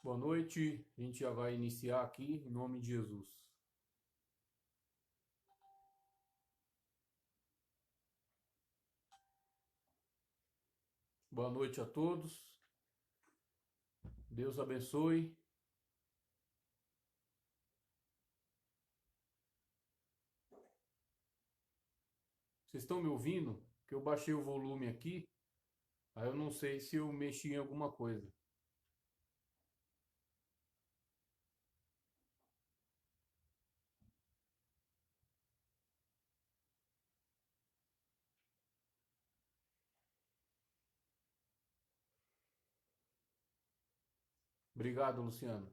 Boa noite, a gente já vai iniciar aqui em nome de Jesus. Boa noite a todos, Deus abençoe. Vocês estão me ouvindo? Que eu baixei o volume aqui, aí eu não sei se eu mexi em alguma coisa. Obrigado, Luciano.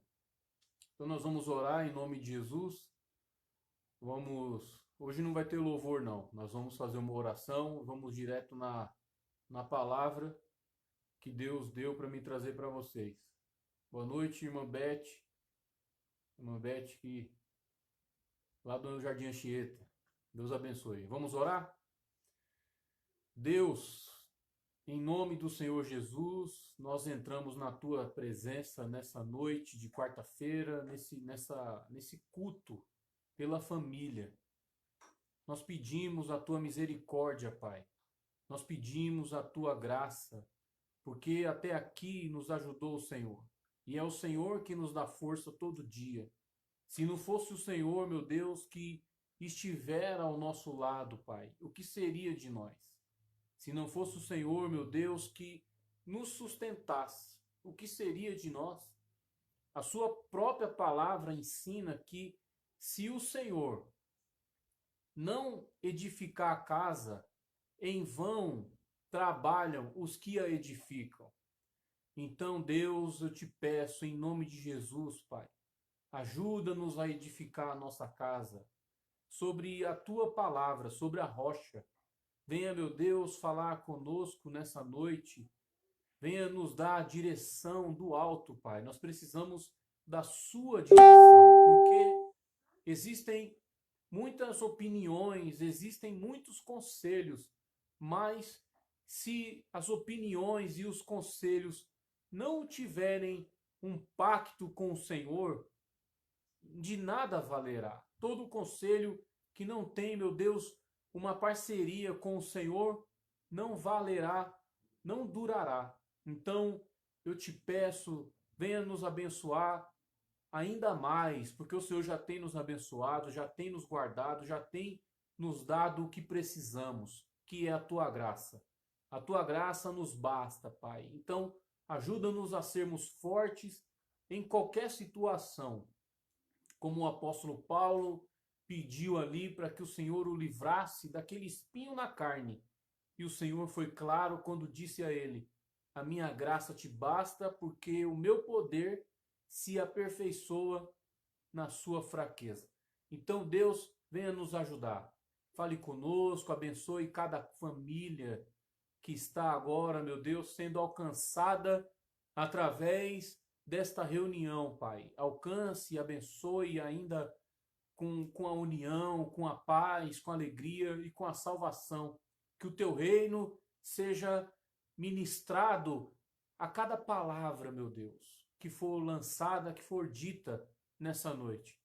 Então nós vamos orar em nome de Jesus. Hoje não vai ter louvor não, nós vamos fazer uma oração, vamos direto na palavra que Deus deu para me trazer para vocês. Boa noite, irmã Beth, que lá do Jardim Anchieta. Deus abençoe. Vamos orar? Deus, em nome do Senhor Jesus, nós entramos na tua presença nessa noite de quarta-feira, nesse culto pela família. Nós pedimos a tua misericórdia, Pai. Nós pedimos a tua graça, porque até aqui nos ajudou o Senhor. E é o Senhor que nos dá força todo dia. Se não fosse o Senhor, meu Deus, que estiver ao nosso lado, Pai, o que seria de nós? Se não fosse o Senhor, meu Deus, que nos sustentasse, o que seria de nós? A sua própria palavra ensina que se o Senhor não edificar a casa, em vão trabalham os que a edificam. Então, Deus, eu te peço, em nome de Jesus, Pai, ajuda-nos a edificar a nossa casa sobre a tua palavra, sobre a rocha. Venha, meu Deus, falar conosco nessa noite. Venha nos dar a direção do alto, Pai. Nós precisamos da sua direção, porque existem muitas opiniões, existem muitos conselhos, mas se as opiniões e os conselhos não tiverem um pacto com o Senhor, de nada valerá. Todo conselho que não tem, meu Deus, uma parceria com o Senhor, não valerá, não durará. Então, eu te peço, venha nos abençoar ainda mais, porque o Senhor já tem nos abençoado, já tem nos guardado, já tem nos dado o que precisamos, que é a tua graça. A tua graça nos basta, Pai. Então, ajuda-nos a sermos fortes em qualquer situação, como o apóstolo Paulo pediu ali para que o Senhor o livrasse daquele espinho na carne. E o Senhor foi claro quando disse a ele: a minha graça te basta, porque o meu poder se aperfeiçoa na sua fraqueza. Então, Deus, venha nos ajudar. Fale conosco, abençoe cada família que está agora, meu Deus, sendo alcançada através desta reunião, Pai. Alcance e abençoe ainda com a união, com a paz, com a alegria e com a salvação. Que o teu reino seja ministrado a cada palavra, meu Deus, que for lançada, que for dita nessa noite.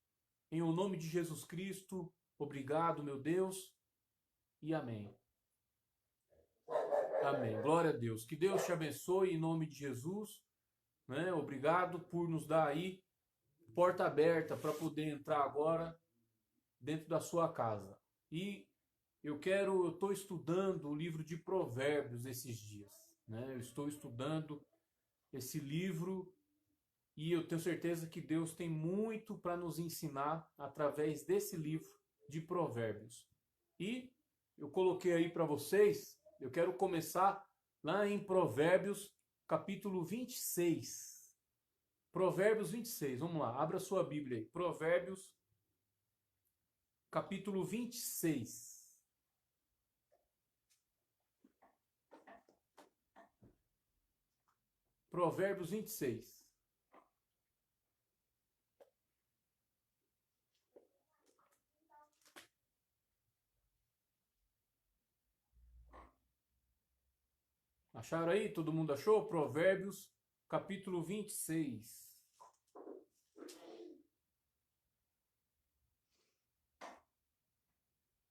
Em o nome de Jesus Cristo, obrigado, meu Deus, e amém. Amém. Glória a Deus. Que Deus te abençoe em nome de Jesus. Né? Obrigado por nos dar aí porta aberta para poder entrar agora dentro da sua casa. E eu estou estudando o livro de Provérbios esses dias. Né? Eu estou estudando esse livro e eu tenho certeza que Deus tem muito para nos ensinar através desse livro de Provérbios. E eu coloquei aí para vocês, eu quero começar lá em Provérbios, capítulo 26. Provérbios 26, vamos lá, abra sua Bíblia aí. Provérbios, capítulo 26. Provérbios 26. Acharam aí? Todo mundo achou? Provérbios, capítulo 26.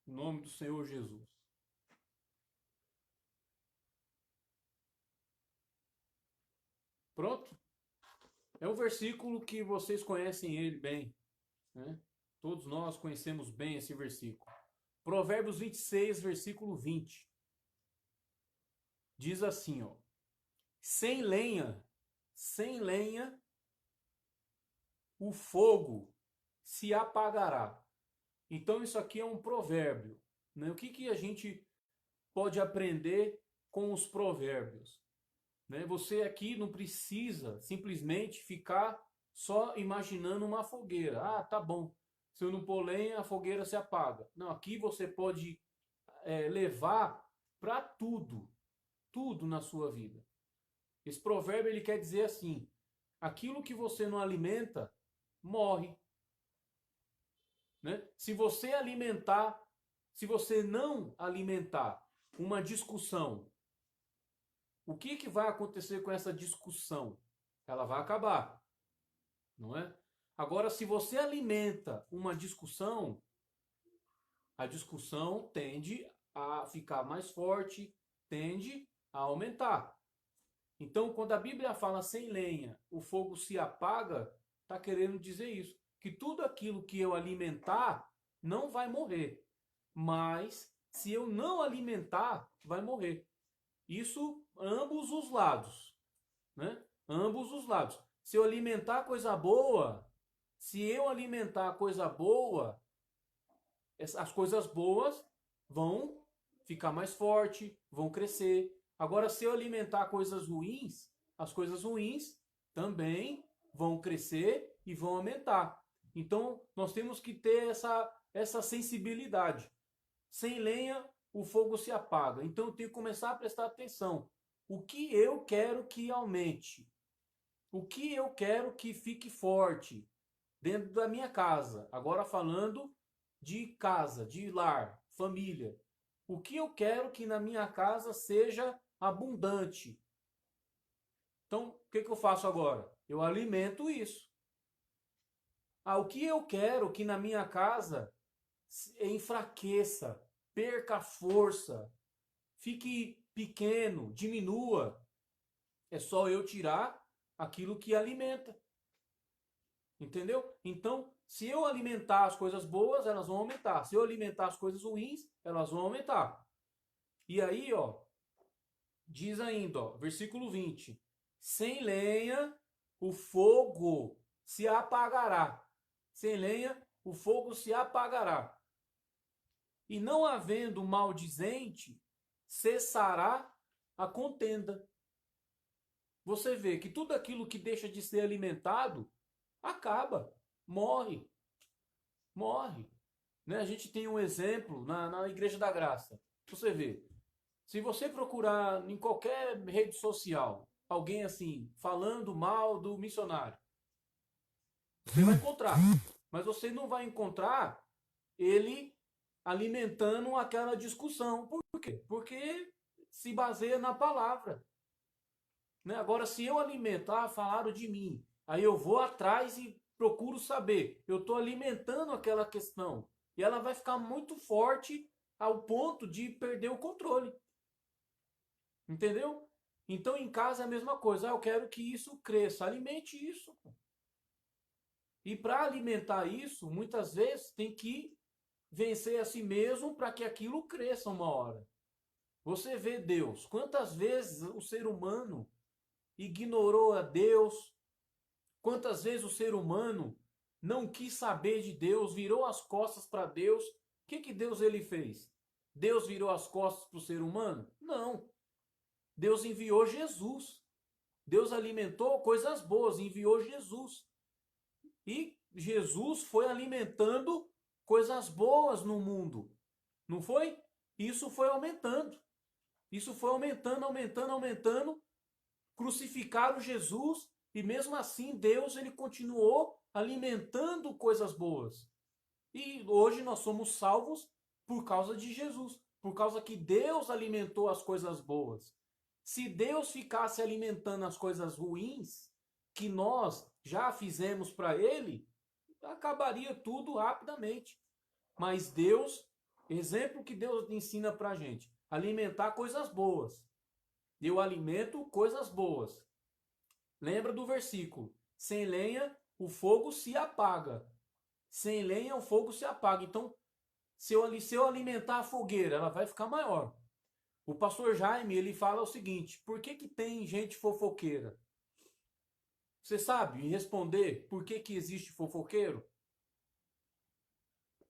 Em nome do Senhor Jesus. Pronto? É um versículo que vocês conhecem ele bem, né? Todos nós conhecemos bem esse versículo. Provérbios 26, versículo 20. Diz assim, ó: sem lenha, o fogo se apagará. Então isso aqui é um provérbio, né? O que a gente pode aprender com os provérbios, né? Você aqui não precisa simplesmente ficar só imaginando uma fogueira. Ah, tá bom. Se eu não pôr lenha, a fogueira se apaga. Não, aqui você pode levar para tudo na sua vida. Esse provérbio ele quer dizer assim: aquilo que você não alimenta, morre. Né? Se você não alimentar uma discussão, o que vai acontecer com essa discussão? Ela vai acabar, não é? Agora, se você alimenta uma discussão, a discussão tende a ficar mais forte, tende a aumentar. Então, quando a Bíblia fala sem lenha, o fogo se apaga, está querendo dizer isso. Que tudo aquilo que eu alimentar não vai morrer. Mas, se eu não alimentar, vai morrer. Isso ambos os lados, né? Ambos os lados. Se eu alimentar coisa boa, as coisas boas vão ficar mais forte, vão crescer. Agora, se eu alimentar coisas ruins, as coisas ruins também vão crescer e vão aumentar. Então, nós temos que ter essa sensibilidade. Sem lenha, o fogo se apaga. Então, eu tenho que começar a prestar atenção. O que eu quero que aumente? O que eu quero que fique forte dentro da minha casa? Agora falando de casa, de lar, família. O que eu quero que na minha casa seja abundante? Então, o que eu faço agora? Eu alimento isso. O que eu quero que na minha casa enfraqueça, perca força, fique pequeno, diminua. É só eu tirar aquilo que alimenta. Entendeu? Então, se eu alimentar as coisas boas, elas vão aumentar. Se eu alimentar as coisas ruins, elas vão aumentar. E aí, ó, diz ainda, ó, versículo 20: sem lenha, o fogo se apagará. Sem lenha, o fogo se apagará. E não havendo maldizente, cessará a contenda. Você vê que tudo aquilo que deixa de ser alimentado, acaba, morre. Morre. Né? A gente tem um exemplo na Igreja da Graça. Você vê, se você procurar em qualquer rede social, alguém assim, falando mal do missionário, você vai encontrar. Mas você não vai encontrar ele alimentando aquela discussão. Por quê? Porque se baseia na palavra. Né? Agora, se eu alimentar, falaram de mim, aí eu vou atrás e procuro saber. Eu estou alimentando aquela questão. E ela vai ficar muito forte ao ponto de perder o controle. Entendeu? Então, em casa é a mesma coisa. Eu quero que isso cresça. Alimente isso. E para alimentar isso, muitas vezes tem que vencer a si mesmo para que aquilo cresça uma hora. Você vê Deus. Quantas vezes o ser humano ignorou a Deus? Quantas vezes o ser humano não quis saber de Deus, virou as costas para Deus? O que Deus ele fez? Deus virou as costas para o ser humano? Não. Deus enviou Jesus. Deus alimentou coisas boas, enviou Jesus. E Jesus foi alimentando coisas boas no mundo. Não foi? Isso foi aumentando. Isso foi aumentando. Crucificaram Jesus e mesmo assim Deus ele continuou alimentando coisas boas. E hoje nós somos salvos por causa de Jesus. Por causa que Deus alimentou as coisas boas. Se Deus ficasse alimentando as coisas ruins que nós já fizemos para Ele, acabaria tudo rapidamente. Mas Deus, exemplo que Deus ensina para a gente, alimentar coisas boas. Eu alimento coisas boas. Lembra do versículo? Sem lenha, o fogo se apaga. Sem lenha, o fogo se apaga. Então, se eu alimentar a fogueira, ela vai ficar maior. O pastor Jaime, ele fala o seguinte: por que que tem gente fofoqueira? Você sabe responder por que que existe fofoqueiro?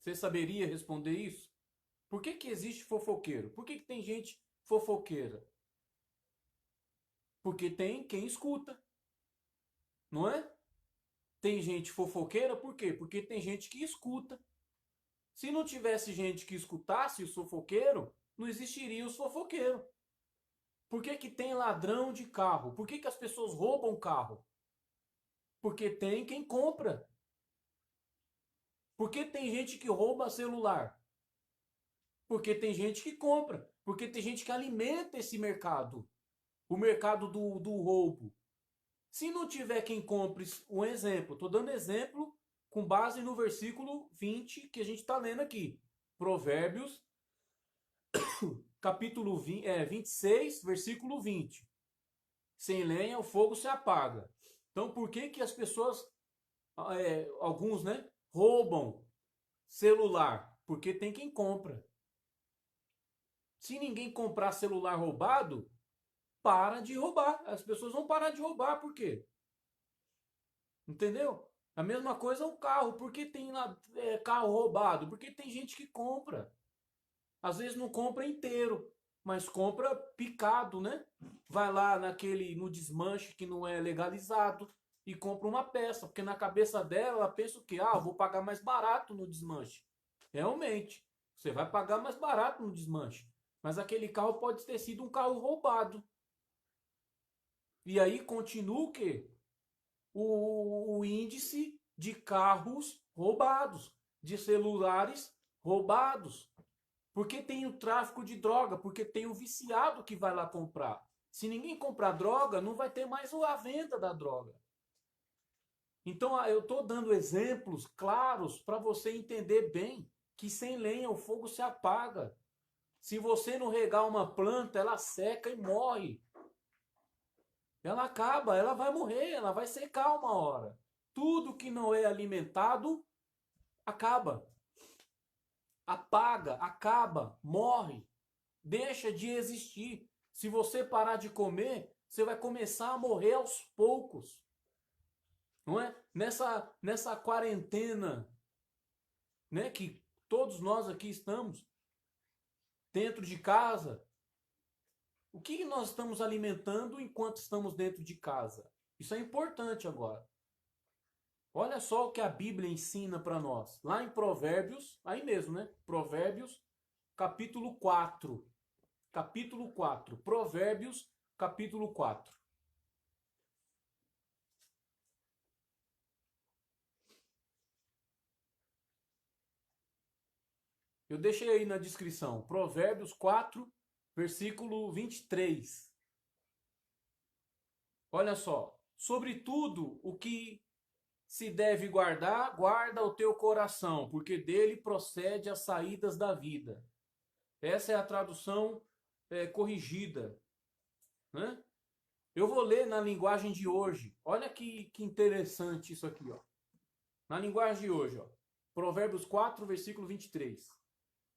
Você saberia responder isso? Por que que existe fofoqueiro? Por que que tem gente fofoqueira? Porque tem quem escuta, não é? Tem gente fofoqueira por quê? Porque tem gente que escuta. Se não tivesse gente que escutasse o fofoqueiro, não existiria os fofoqueiros. Por que que tem ladrão de carro? Por que que as pessoas roubam carro? Porque tem quem compra. Por que tem gente que rouba celular? Porque tem gente que compra. Porque tem gente que alimenta esse mercado. O mercado do roubo. Se não tiver quem compre, um exemplo, estou dando exemplo com base no versículo 20 que a gente está lendo aqui. Provérbios, capítulo 26, versículo 20. Sem lenha o fogo se apaga. Então por que que as pessoas, alguns, né, roubam celular? Porque tem quem compra. Se ninguém comprar celular roubado, para de roubar. As pessoas vão parar de roubar. Por quê? Entendeu? A mesma coisa é um carro. Por que tem carro roubado? Porque tem gente que compra. Às vezes não compra inteiro, mas compra picado, né? Vai lá no desmanche que não é legalizado e compra uma peça. Porque na cabeça dela, ela pensa o quê? Ah, vou pagar mais barato no desmanche. Realmente, você vai pagar mais barato no desmanche. Mas aquele carro pode ter sido um carro roubado. E aí continua o quê? O índice de carros roubados, de celulares roubados. Porque tem o tráfico de droga, porque tem o viciado que vai lá comprar. Se ninguém comprar droga, não vai ter mais a venda da droga. Então eu estou dando exemplos claros para você entender bem que sem lenha o fogo se apaga. Se você não regar uma planta, ela seca e morre. Ela acaba, ela vai morrer, ela vai secar uma hora. Tudo que não é alimentado acaba. Apaga, acaba, morre, deixa de existir. Se você parar de comer, você vai começar a morrer aos poucos. Não é? Nessa quarentena, né, que todos nós aqui estamos dentro de casa, o que nós estamos alimentando enquanto estamos dentro de casa? Isso é importante agora. Olha só o que a Bíblia ensina para nós. Lá em Provérbios, aí mesmo, né? Provérbios, capítulo 4. Capítulo 4. Provérbios, capítulo 4. Eu deixei aí na descrição. Provérbios 4, versículo 23. Olha só. Sobretudo o que se deve guardar, guarda o teu coração, porque dele procede as saídas da vida. Essa é a tradução corrigida, né? Eu vou ler na linguagem de hoje. Olha que interessante isso aqui, ó. Na linguagem de hoje, ó. Provérbios 4, versículo 23.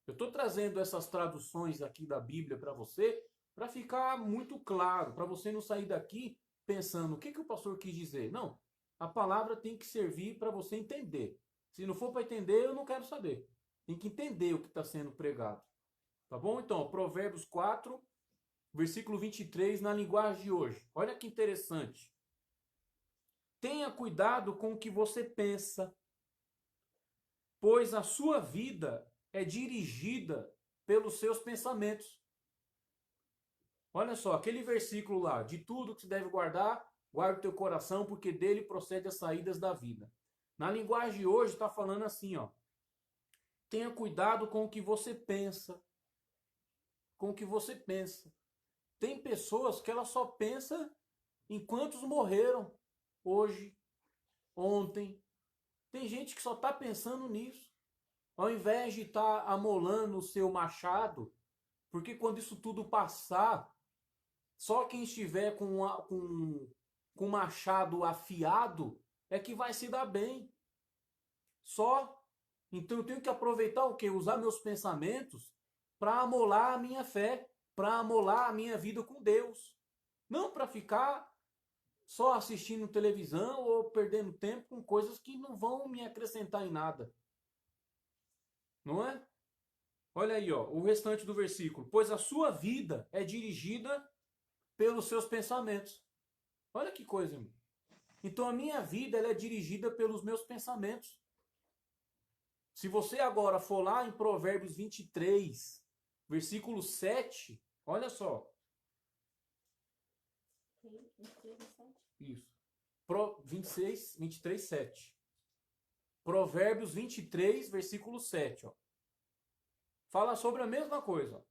Eu estou trazendo essas traduções aqui da Bíblia para você, para ficar muito claro, para você não sair daqui pensando o que o pastor quis dizer. Não, a palavra tem que servir para você entender. Se não for para entender, eu não quero saber. Tem que entender o que está sendo pregado. Tá bom? Então, Provérbios 4, versículo 23, na linguagem de hoje. Olha que interessante. Tenha cuidado com o que você pensa, pois a sua vida é dirigida pelos seus pensamentos. Olha só, aquele versículo lá, de tudo que se deve guardar, guarda o teu coração, porque dele procede as saídas da vida. Na linguagem de hoje está falando assim, ó. Tenha cuidado com o que você pensa. Com o que você pensa. Tem pessoas que ela só pensa em quantos morreram hoje, ontem. Tem gente que só está pensando nisso. Ao invés de estar amolando o seu machado, porque quando isso tudo passar, só quem estiver com o machado afiado é que vai se dar bem. Só. Então eu tenho que aproveitar o quê? Usar meus pensamentos para amolar a minha fé, para amolar a minha vida com Deus. Não para ficar só assistindo televisão ou perdendo tempo com coisas que não vão me acrescentar em nada. Não é? Olha aí, ó, o restante do versículo. Pois a sua vida é dirigida pelos seus pensamentos. Olha que coisa, irmão. Então a minha vida ela é dirigida pelos meus pensamentos. Se você agora for lá em Provérbios 23, versículo 7, olha só. Isso. 23, 7. Provérbios 23, versículo 7. Ó. Fala sobre a mesma coisa.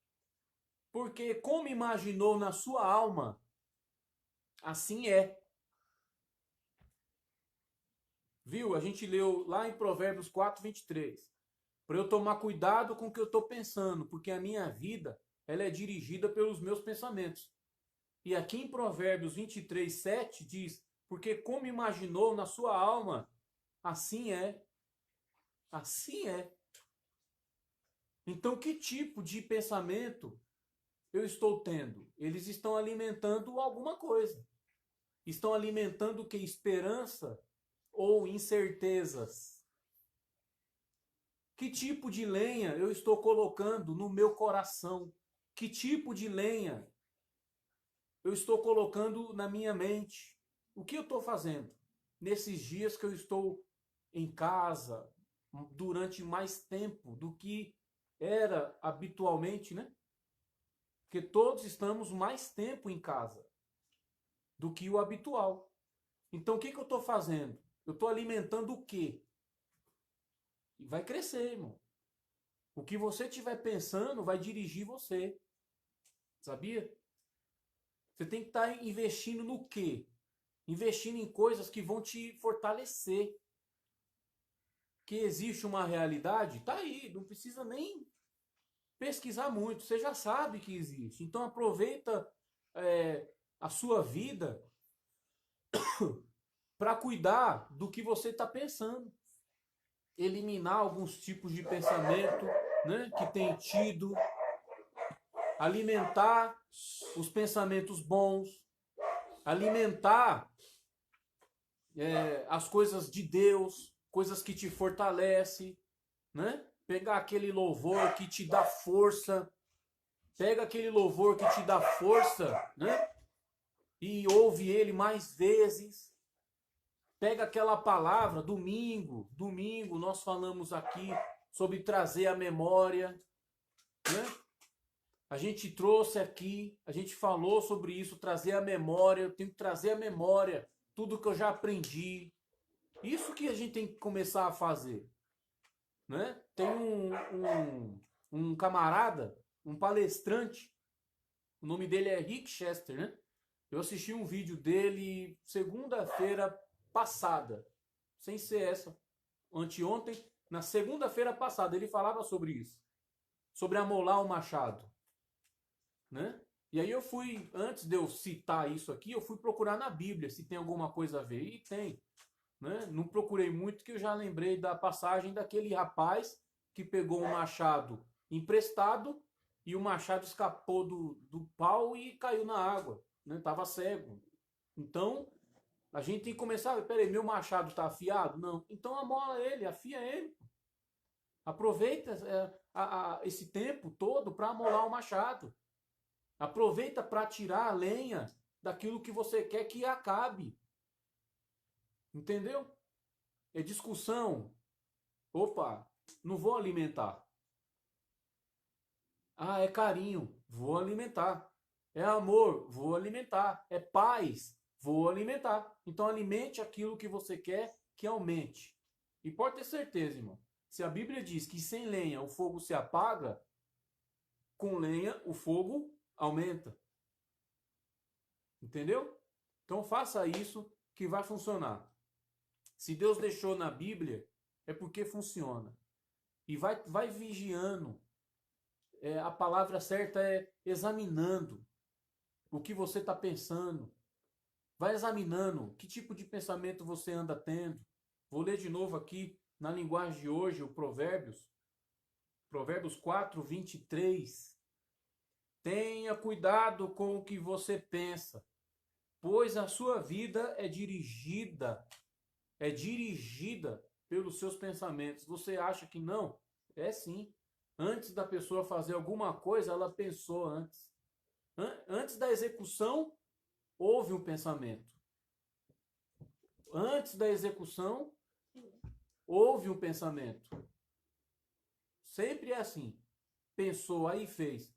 Porque como imaginou na sua alma, assim é. Viu? A gente leu lá em Provérbios 4, 23. Para eu tomar cuidado com o que eu estou pensando, porque a minha vida ela é dirigida pelos meus pensamentos. E aqui em Provérbios 23, 7 diz, porque como imaginou na sua alma, assim é. Assim é. Então, que tipo de pensamento eu estou tendo? Eles estão alimentando alguma coisa. Estão alimentando o que? Esperança ou incertezas? Que tipo de lenha eu estou colocando no meu coração? Que tipo de lenha eu estou colocando na minha mente? O que eu estou fazendo nesses dias que eu estou em casa durante mais tempo do que era habitualmente, né? Porque todos estamos mais tempo em casa do que o habitual. Então o que eu estou fazendo? Eu estou alimentando o quê? E vai crescer, irmão. O que você estiver pensando vai dirigir você. Sabia? Você tem que estar investindo no quê? Investindo em coisas que vão te fortalecer. Que existe uma realidade, tá aí, não precisa nem pesquisar muito, você já sabe que existe. Então aproveita a sua vida para cuidar do que você está pensando. Eliminar alguns tipos de pensamento, né, que tem tido. Alimentar os pensamentos bons. Alimentar as coisas de Deus, coisas que te fortalecem, né? Pegar aquele louvor que te dá força. Pega aquele louvor que te dá força, né? E ouve ele mais vezes. Pega aquela palavra, domingo nós falamos aqui sobre trazer a memória, né? A gente trouxe aqui, a gente falou sobre isso, trazer a memória, eu tenho que trazer a memória, tudo que eu já aprendi. Isso que a gente tem que começar a fazer, né? Tem um camarada, um palestrante, o nome dele é Rick Chester, né? Eu assisti um vídeo dele segunda-feira passada, sem ser essa, anteontem, na segunda-feira passada, ele falava sobre isso, sobre amolar o machado, né? E aí eu fui, antes de eu citar isso aqui, eu fui procurar na Bíblia se tem alguma coisa a ver, e tem, né? Não procurei muito, que eu já lembrei da passagem daquele rapaz que pegou um machado emprestado e o machado escapou do pau e caiu na água, né? Tava cego. Então, a gente tem que começar, peraí, meu machado está afiado? Não. Então amola ele, afia ele. Aproveita esse tempo todo para amolar o machado. Aproveita para tirar a lenha daquilo que você quer que acabe. Entendeu? É discussão. Opa, não vou alimentar. Ah, é carinho, vou alimentar. É amor, vou alimentar. É paz, vou alimentar. Então alimente aquilo que você quer que aumente. E pode ter certeza, irmão. Se a Bíblia diz que sem lenha o fogo se apaga, com lenha o fogo aumenta. Entendeu? Então faça isso que vai funcionar. Se Deus deixou na Bíblia, é porque funciona. E vai vigiando. A palavra certa é examinando o que você está pensando. Vai examinando que tipo de pensamento você anda tendo. Vou ler de novo aqui na linguagem de hoje o Provérbios. Provérbios 4, 23. Tenha cuidado com o que você pensa, pois a sua vida é dirigida pelos seus pensamentos. Você acha que não? É sim. Antes da pessoa fazer alguma coisa, ela pensou antes. Antes da execução, houve um pensamento. Antes da execução, houve um pensamento. Sempre é assim. Pensou, aí fez.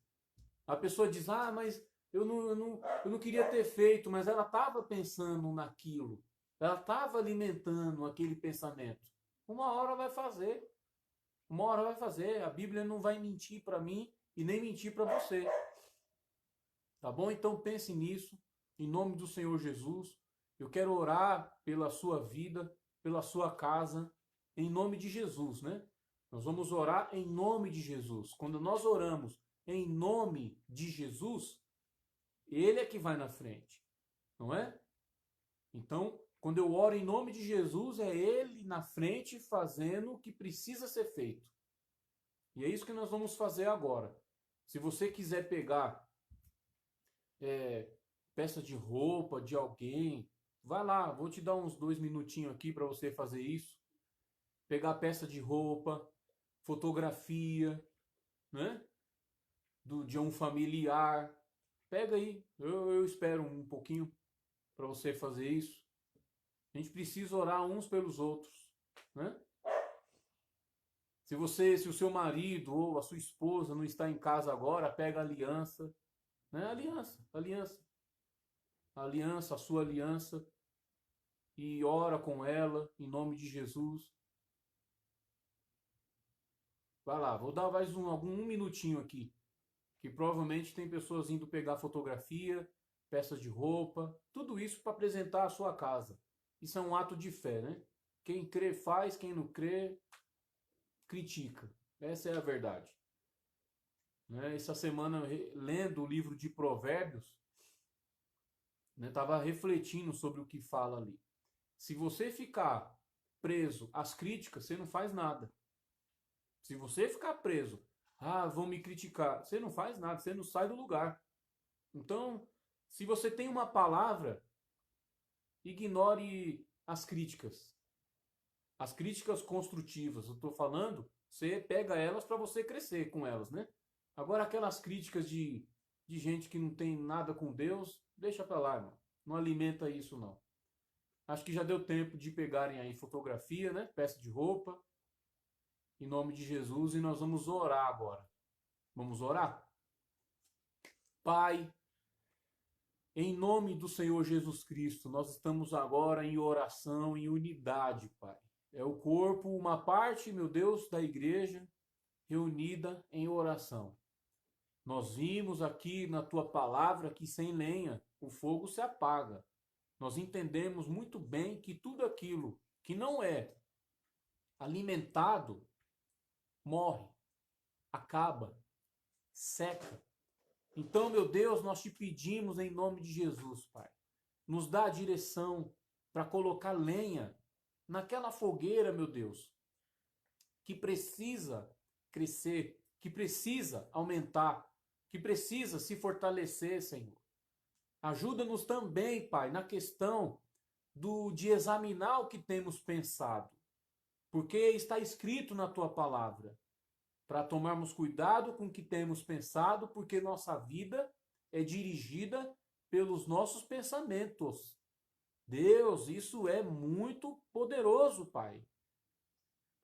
A pessoa diz, mas eu não queria ter feito, mas ela estava pensando naquilo. Ela estava alimentando aquele pensamento. Uma hora vai fazer. Uma hora vai fazer. A Bíblia não vai mentir para mim e nem mentir para você. Tá bom? Então pense nisso. Em nome do Senhor Jesus. Eu quero orar pela sua vida, pela sua casa, em nome de Jesus, né? Nós vamos orar em nome de Jesus. Quando nós oramos em nome de Jesus, Ele é que vai na frente, não é? Então, quando eu oro em nome de Jesus, é Ele na frente fazendo o que precisa ser feito. E é isso que nós vamos fazer agora. Se você quiser pegar peça de roupa de alguém, vai lá, vou te dar uns 2 minutinhos aqui para você fazer isso. Pegar peça de roupa, fotografia, né? De um familiar. Pega aí, eu espero um pouquinho para você fazer isso. A gente precisa orar uns pelos outros, né? Se o seu marido ou a sua esposa não está em casa agora, pega a aliança, né? Aliança, a sua aliança, e ora com ela em nome de Jesus. Vai lá, vou dar mais um minutinho aqui, que provavelmente tem pessoas indo pegar fotografia, peças de roupa, tudo isso para apresentar a sua casa. Isso é um ato de fé, né? Quem crê faz, quem não crê critica. Essa é a verdade. Né? Essa semana, lendo o livro de Provérbios, estava refletindo sobre o que fala ali. Se você ficar preso às críticas, você não faz nada. Se você ficar preso, vão me criticar, você não faz nada, você não sai do lugar. Então, se você tem uma palavra, ignore as críticas. As críticas construtivas, eu estou falando, você pega elas para você crescer com elas, né? Agora, aquelas críticas de gente que não tem nada com Deus, deixa para lá, irmão. Não alimenta isso, não. Acho que já deu tempo de pegarem aí fotografia, né? Peça de roupa, em nome de Jesus, e nós vamos orar agora. Vamos orar? Pai, em nome do Senhor Jesus Cristo, nós estamos agora em oração, em unidade, Pai. É o corpo, uma parte, meu Deus, da igreja reunida em oração. Nós vimos aqui na tua palavra que sem lenha o fogo se apaga. Nós entendemos muito bem que tudo aquilo que não é alimentado morre, acaba, seca. Então, meu Deus, nós te pedimos em nome de Jesus, Pai. Nos dá a direção para colocar lenha naquela fogueira, meu Deus, que precisa crescer, que precisa aumentar, que precisa se fortalecer, Senhor. Ajuda-nos também, Pai, na questão de examinar o que temos pensado, porque está escrito na tua palavra, para tomarmos cuidado com o que temos pensado, porque nossa vida é dirigida pelos nossos pensamentos. Deus, isso é muito poderoso, Pai.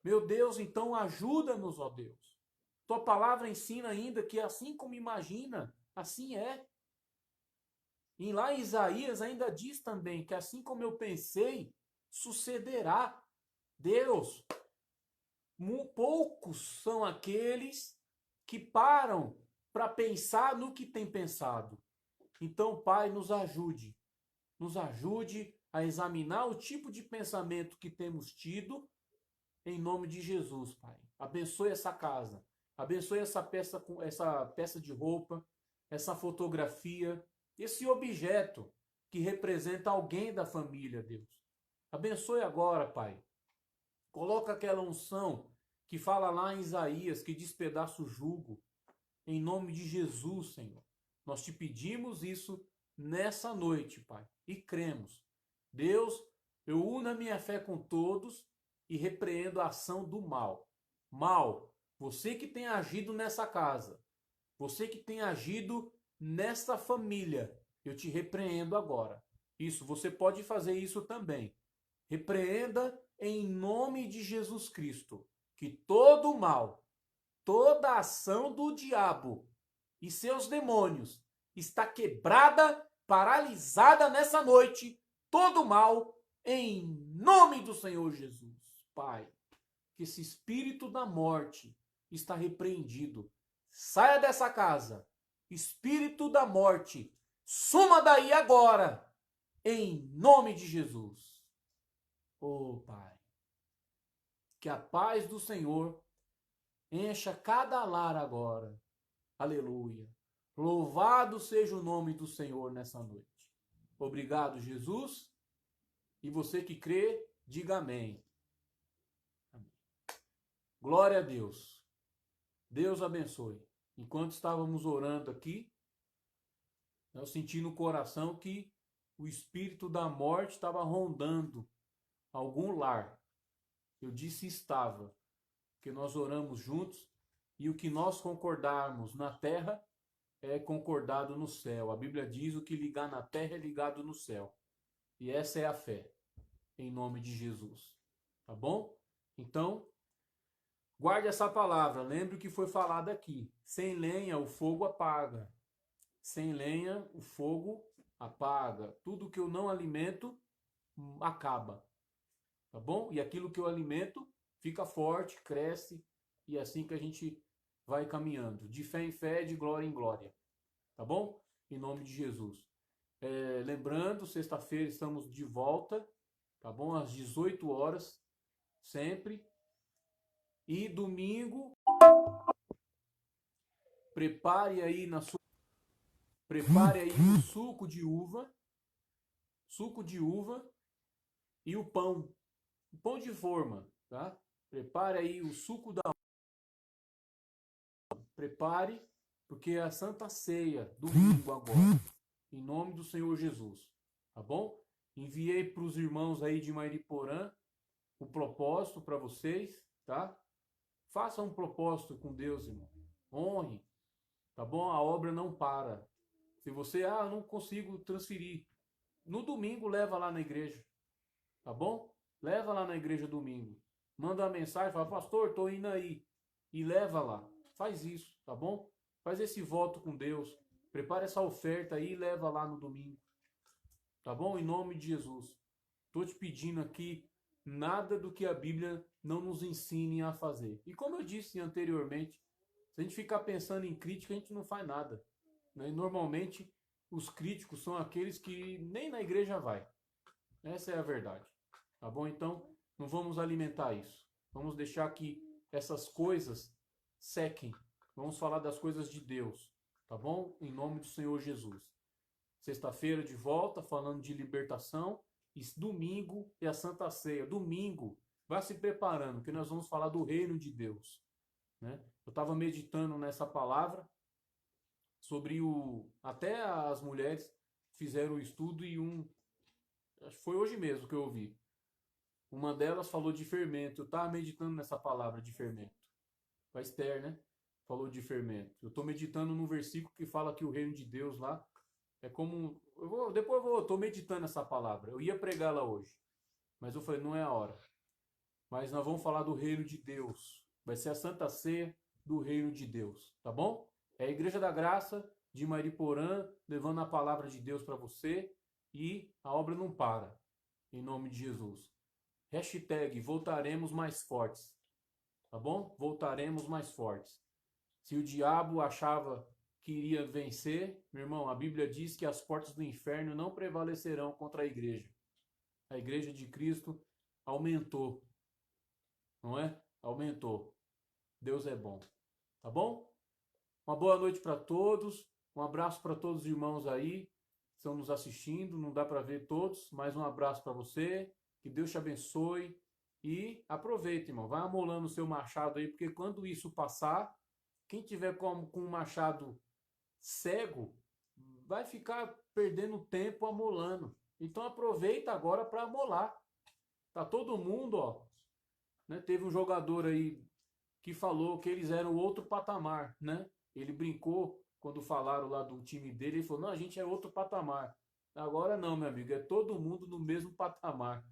Meu Deus, então ajuda-nos, ó Deus. Tua palavra ensina ainda que assim como imagina, assim é. E lá em Isaías ainda diz também que assim como eu pensei, sucederá. Deus, poucos são aqueles que param para pensar no que tem pensado. Então, Pai, nos ajude a examinar o tipo de pensamento que temos tido, em nome de Jesus, Pai. Abençoe essa casa, abençoe essa peça de roupa, essa fotografia, esse objeto que representa alguém da família, Deus. Abençoe agora, Pai. Coloca aquela unção que fala lá em Isaías, que despedaça o jugo, em nome de Jesus, Senhor. Nós te pedimos isso nessa noite, Pai, e cremos. Deus, eu uno a minha fé com todos e repreendo a ação do mal. Mal, você que tem agido nessa casa, você que tem agido nesta família, eu te repreendo agora. Isso, você pode fazer isso também. Repreenda em nome de Jesus Cristo que todo mal, toda ação do diabo e seus demônios está quebrada, paralisada nessa noite, todo mal, em nome do Senhor Jesus. Pai, que esse espírito da morte está repreendido. Saia dessa casa. Espírito da morte, suma daí agora, em nome de Jesus. Oh, Pai, que a paz do Senhor encha cada lar agora. Aleluia. Louvado seja o nome do Senhor nessa noite. Obrigado, Jesus. E você que crê, diga amém. Amém. Glória a Deus. Deus abençoe. Enquanto estávamos orando aqui, eu senti no coração que o espírito da morte estava rondando algum lar. Eu disse estava, porque nós oramos juntos e o que nós concordarmos na terra é concordado no céu. A Bíblia diz: o que ligar na terra é ligado no céu. E essa é a fé, em nome de Jesus. Tá bom? Então, guarde essa palavra. Lembre o que foi falado aqui. Sem lenha, o fogo apaga. Sem lenha, o fogo apaga. Tudo que eu não alimento, acaba. Tá bom? E aquilo que eu alimento, fica forte, cresce. E é assim que a gente vai caminhando. De fé em fé, de glória em glória. Tá bom? Em nome de Jesus. Lembrando, sexta-feira estamos de volta. Tá bom? Às 18 horas. Sempre. E domingo, prepare aí o suco de uva e o pão de forma, tá? Prepare aí o suco da prepare, porque é a Santa Ceia, domingo agora, em nome do Senhor Jesus, tá bom? Enviei para os irmãos aí de Mariporã o propósito para vocês, tá? Faça um propósito com Deus, irmão. Honre, tá bom? A obra não para. Se você, não consigo transferir, no domingo leva lá na igreja, tá bom? Leva lá na igreja domingo. Manda uma mensagem, fala: pastor, tô indo aí. E leva lá. Faz isso, tá bom? Faz esse voto com Deus. Prepara essa oferta aí e leva lá no domingo. Tá bom? Em nome de Jesus. Tô te pedindo aqui nada do que a Bíblia não nos ensine a fazer. E como eu disse anteriormente, se a gente ficar pensando em crítica, a gente não faz nada, né? E normalmente os críticos são aqueles que nem na igreja vai. Essa é a verdade. Tá bom? Então, não vamos alimentar isso. Vamos deixar que essas coisas sequem. Vamos falar das coisas de Deus. Tá bom? Em nome do Senhor Jesus. Sexta-feira de volta, falando de libertação. E domingo é a Santa Ceia. Domingo, vá se preparando, que nós vamos falar do reino de Deus, né? Eu estava meditando nessa palavra sobre até as mulheres fizeram o estudo e acho que foi hoje mesmo que eu ouvi. Uma delas falou de fermento. Eu estava meditando nessa palavra de fermento. A Esther, né? Falou de fermento. Eu estou meditando num versículo que fala que o reino de Deus lá é como... Estou meditando essa palavra. Eu ia pregá-la hoje, mas eu falei, não é a hora. Mas nós vamos falar do reino de Deus. Vai ser a Santa Ceia do reino de Deus, tá bom? É a Igreja da Graça de Mariporã, levando a palavra de Deus para você, e a obra não para, em nome de Jesus. Hashtag voltaremos mais fortes, tá bom? Voltaremos mais fortes. Se o diabo achava que iria vencer, meu irmão, a Bíblia diz que as portas do inferno não prevalecerão contra a igreja. A igreja de Cristo aumentou, não é? Aumentou. Deus é bom. Tá bom? Uma boa noite para todos. Um abraço para todos os irmãos aí que estão nos assistindo. Não dá para ver todos, mas um abraço para você. Que Deus te abençoe. E aproveita, irmão. Vai amolando o seu machado aí, porque quando isso passar, quem tiver com um machado cego vai ficar perdendo tempo amolando. Então aproveita agora para amolar. Tá todo mundo, ó, né? Teve um jogador aí que falou que eles eram outro patamar, né? Ele brincou quando falaram lá do time dele, ele falou: "Não, a gente é outro patamar". Agora não, meu amigo, é todo mundo no mesmo patamar.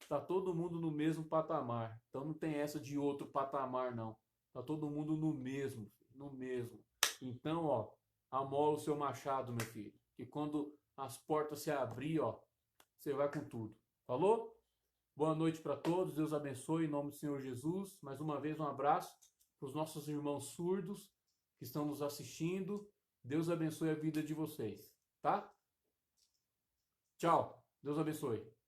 Tá todo mundo no mesmo patamar. Então não tem essa de outro patamar não. Tá todo mundo no mesmo, no mesmo. Então, ó, amola o seu machado, meu filho, que quando as portas se abrir, ó, você vai com tudo. Falou? Boa noite para todos, Deus abençoe em nome do Senhor Jesus. Mais uma vez um abraço para os nossos irmãos surdos que estão nos assistindo. Deus abençoe a vida de vocês, tá? Tchau. Deus abençoe.